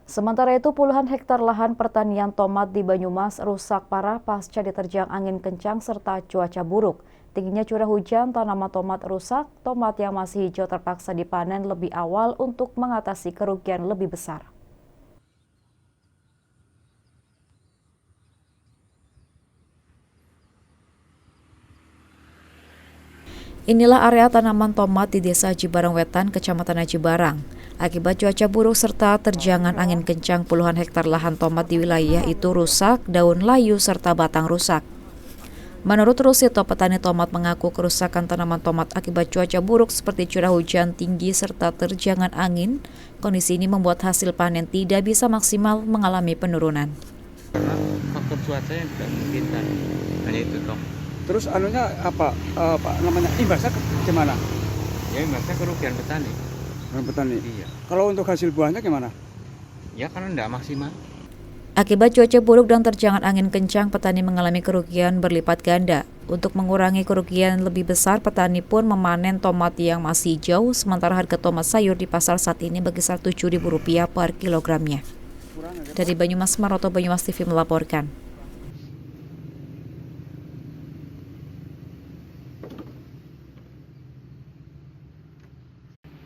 Sementara itu, puluhan hektar lahan pertanian tomat di Banyumas rusak parah pasca diterjang angin kencang serta cuaca buruk. Tingginya curah hujan, tanaman tomat rusak, tomat yang masih hijau terpaksa dipanen lebih awal untuk mengatasi kerugian lebih besar. Inilah area tanaman tomat di Desa Cibarang Wetan, Kecamatan Aji Barang. Akibat cuaca buruk serta terjangan angin kencang, puluhan hektar lahan tomat di wilayah itu rusak, daun layu serta batang rusak. Menurut Rusito, petani tomat mengaku kerusakan tanaman tomat akibat cuaca buruk seperti curah hujan tinggi serta terjangan angin. Kondisi ini membuat hasil panen tidak bisa maksimal, mengalami penurunan. Karena faktor cuaca yang tidak memungkinkan, hanya itu toh. Terus anunya apa namanya, imbasnya gimana? Ya imbasnya kerugian petani. Petani. Iya. Kalau untuk hasil buahnya gimana? Ya karena tidak maksimal. Akibat cuaca buruk dan terjangan angin kencang, petani mengalami kerugian berlipat ganda. Untuk mengurangi kerugian lebih besar, petani pun memanen tomat yang masih hijau, sementara harga tomat sayur di pasar saat ini berkisar Rp7.000 per kilogramnya. Dari Banyumas, Maroto, Banyumas TV melaporkan.